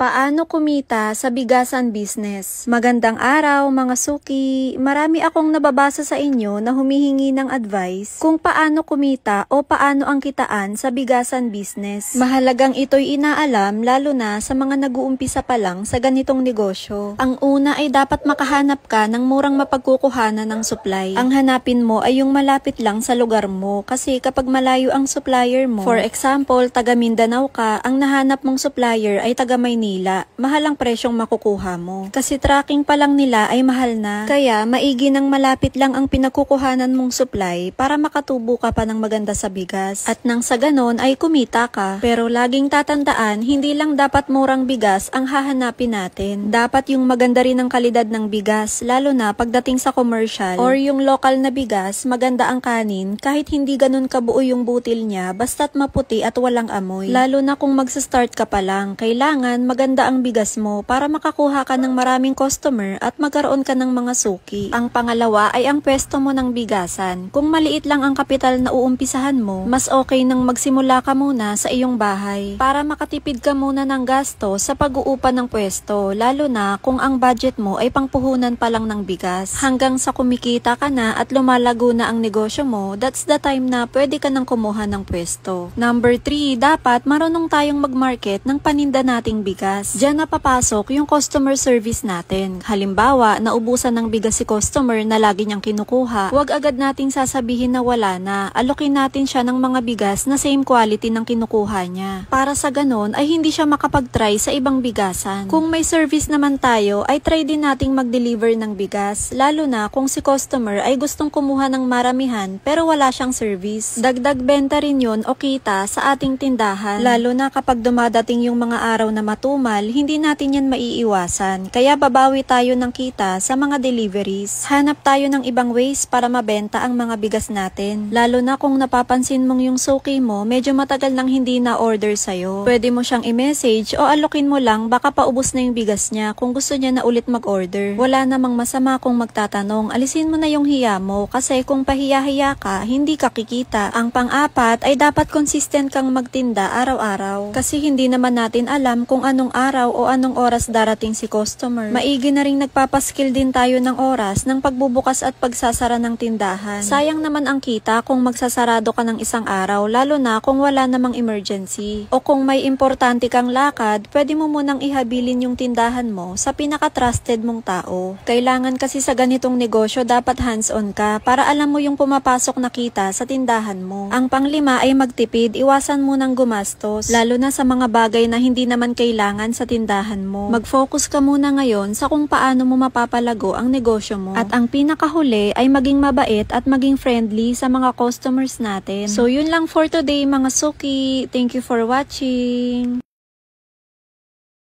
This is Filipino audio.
Paano kumita sa bigasan business? Magandang araw mga suki! Marami akong nababasa sa inyo na humihingi ng advice kung paano kumita o paano ang kitaan sa bigasan business. Mahalagang ito'y inaalam lalo na sa mga nag-uumpisa pa lang sa ganitong negosyo. Ang una ay dapat makahanap ka ng murang mapagkukuhanan ng supply. Ang hanapin mo ay yung malapit lang sa lugar mo kasi kapag malayo ang supplier mo, for example, taga Mindanao ka, ang nahanap mong supplier ay taga Maynila. Mahal ang presyong makukuha mo. Kasi tracking pa lang nila ay mahal na. Kaya maigi nang malapit lang ang pinagkukuhanan mong supply para makatubo ka pa ng maganda sa bigas. At nang sa ganon ay kumita ka. Pero laging tatandaan, hindi lang dapat murang bigas ang hahanapin natin. Dapat yung maganda rin ang kalidad ng bigas, lalo na pagdating sa commercial or yung local na bigas, maganda ang kanin kahit hindi ganun kabuo yung butil niya basta't maputi at walang amoy. Lalo na kung magsa-start ka pa lang, kailangan maganda ang bigas mo para makakuha ka ng maraming customer at magkaroon ka ng mga suki. Ang pangalawa ay ang pwesto mo ng bigasan. Kung maliit lang ang kapital na uumpisahan mo, mas okay nang magsimula ka muna sa iyong bahay para makatipid ka muna ng gasto sa pag-uupa ng pwesto, lalo na kung ang budget mo ay pangpuhunan pa lang ng bigas. Hanggang sa kumikita ka na at lumalago na ang negosyo mo, that's the time na pwede ka nang kumuha ng pwesto. Number 3, dapat marunong tayong mag-market ng paninda nating bigas. Diyan na papasok yung customer service natin. Halimbawa, naubusan ng bigas si customer na lagi niyang kinukuha, huwag agad nating sasabihin na wala na. Alokin natin siya ng mga bigas na same quality ng kinukuha niya. Para sa ganon ay hindi siya makapag-try sa ibang bigasan. Kung may service naman tayo, ay try din nating mag-deliver ng bigas, lalo na kung si customer ay gustong kumuha ng maramihan pero wala siyang service. Dagdag benta rin yun o kita sa ating tindahan, lalo na kapag dumadating yung mga araw na matumal, hindi natin yan maiiwasan. Kaya babawi tayo ng kita sa mga deliveries. Hanap tayo ng ibang ways para mabenta ang mga bigas natin. Lalo na kung napapansin mong yung suki mo, medyo matagal nang hindi na-order sa'yo. Pwede mo siyang i-message o alokin mo lang, baka paubos na yung bigas niya kung gusto niya na ulit mag-order. Wala namang masama kung magtatanong, alisin mo na yung hiya mo kasi kung pahiya-hiya ka, hindi ka kikita. Ang pang-apat ay dapat consistent kang magtinda araw-araw. Kasi hindi naman natin alam kung anong araw o anong oras darating si customer. Maigi na ring nagpapaskill din tayo ng oras ng pagbubukas at pagsasara ng tindahan. Sayang naman ang kita kung magsasarado ka ng isang araw, lalo na kung wala namang emergency. O kung may importante kang lakad, pwede mo munang ihabilin yung tindahan mo sa pinaka-trusted mong tao. Kailangan kasi sa ganitong negosyo dapat hands-on ka para alam mo yung pumapasok na kita sa tindahan mo. Ang panglima ay magtipid, iwasan mo ng gumastos, lalo na sa mga bagay na hindi naman kailangan sa tindahan mo. Mag-focus ka muna ngayon sa kung paano mo mapapalago ang negosyo mo. At ang pinakahuli ay maging mabait at maging friendly sa mga customers natin. So yun lang for today mga suki. Thank you for watching.